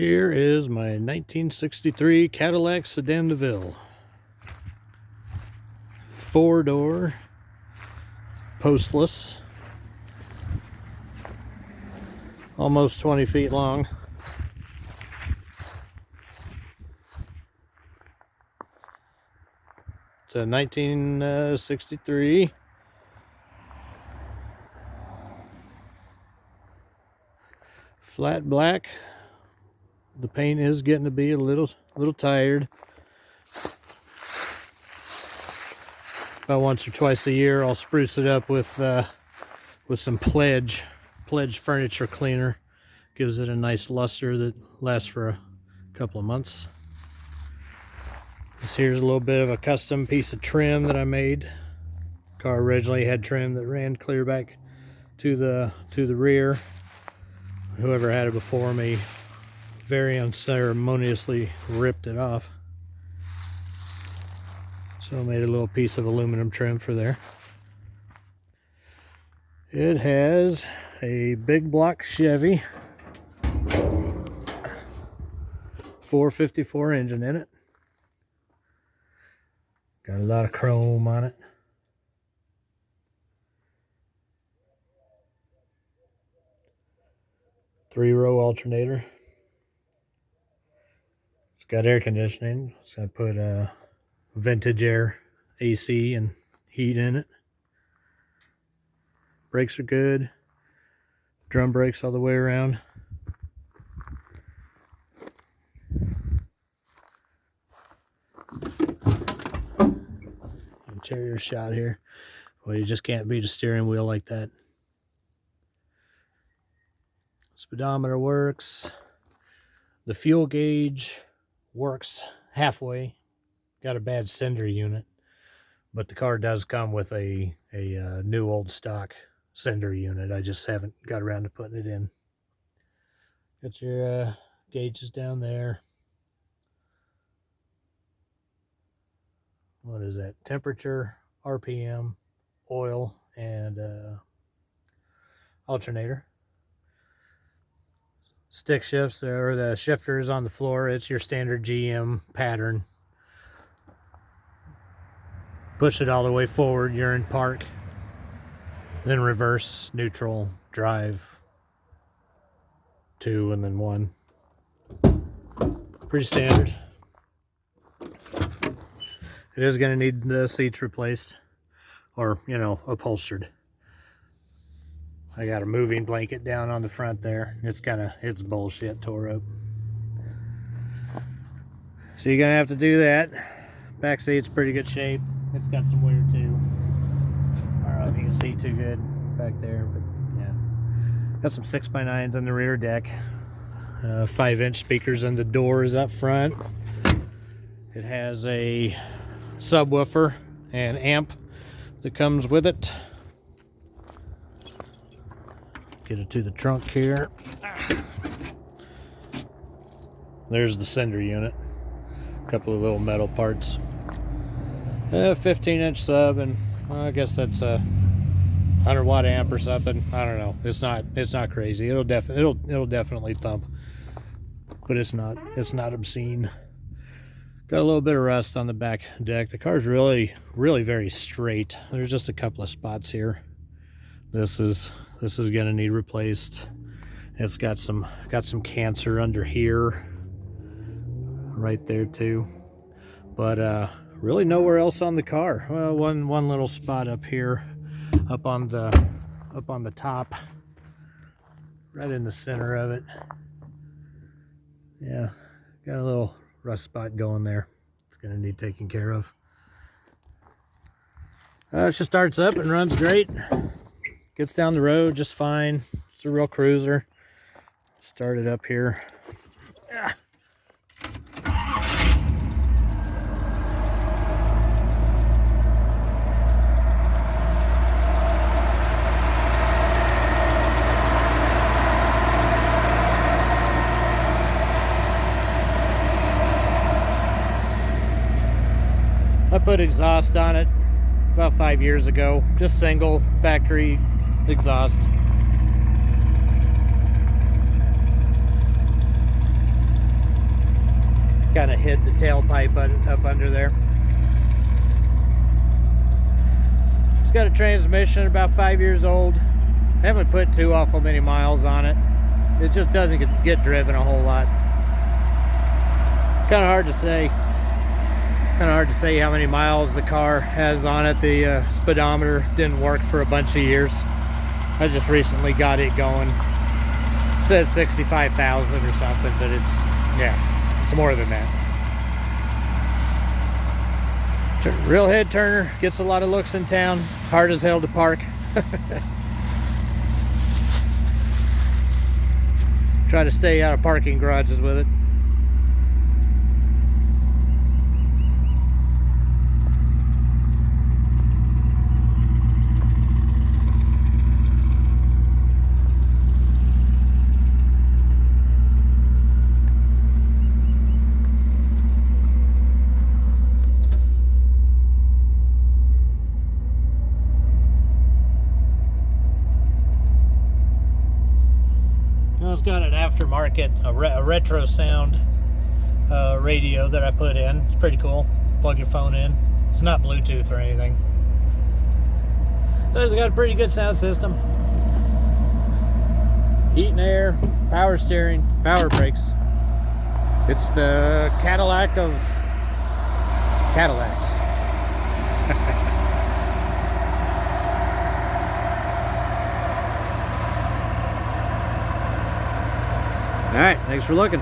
Here is my 1963 Cadillac Sedan DeVille. 4-door, postless, almost 20 feet long. It's a 1963. Flat black. The paint is getting to be a little tired. About once or twice a year, I'll spruce it up with some Pledge furniture cleaner. Gives it a nice luster that lasts for a couple of months. Here's a little bit of a custom piece of trim that I made. Car originally had trim that ran clear back to the rear. Whoever had it before me very unceremoniously ripped it off. So I made a little piece of aluminum trim for there. It has a big block Chevy 454 engine in it. Got a lot of chrome on it. Three-row alternator. It's got air conditioning. So I put vintage air AC and heat in it. Brakes are good. Drum brakes all the way around. Interior shot here. Well, you just can't beat a steering wheel like that. Speedometer works. The fuel gauge works halfway. Got a bad sender unit, but the car does come with a new old stock sender unit. I just haven't got around to putting it in. Got your gauges down there. What is that? Temperature, RPM, oil, and alternator. Stick shifts, or the shifter is on the floor. It's your standard GM pattern. Push it all the way forward, you're in park. Then reverse, neutral, drive, 2, and then 1. Pretty standard. It is going to need the seats replaced, or, you know, upholstered. I got a moving blanket down on the front there. It's bullshit, tore up. So you're going to have to do that. Back seat's pretty good shape. It's got some wear too. I don't know if you can see too good back there, but yeah. Got some 6x9s on the rear deck. 5-inch speakers in the doors up front. It has a subwoofer and amp that comes with it. Get it to the trunk here. There's the sender unit. A couple of little metal parts. 15-inch sub, and I guess that's a 100-watt amp or something. I don't know. It's not crazy. It'll definitely thump, but it's not obscene. Got a little bit of rust on the back deck. The car's really very straight. There's just a couple of spots here. This is gonna need replaced. It's got some cancer under here, right there too. But really nowhere else on the car. Well, one little spot up here, up on the top, right in the center of it. Yeah, got a little rust spot going there. It's gonna need taken care of. It just starts up and runs great. Gets down the road just fine. It's a real cruiser. Start it up here. Yeah. I put exhaust on it about 5 years ago. Just single factory exhaust. kind of hid the tailpipe up under there. It's got a transmission about 5 years old. I haven't put too awful many miles on it. It just doesn't get driven a whole lot. Kind of hard to say. Kind of hard to say how many miles the car has on it. The speedometer didn't work for a bunch of years. I just recently got it going. It says 65,000 or something, but it's more than that. Real head turner, gets a lot of looks in town. Hard as hell to park. Try to stay out of parking garages with it. It's got an aftermarket, a retro sound radio that I put in. It's pretty cool. Plug your phone in. It's not Bluetooth or anything. But it's got a pretty good sound system. Heat and air, power steering, power brakes. It's the Cadillac of Cadillacs. All right, thanks for looking.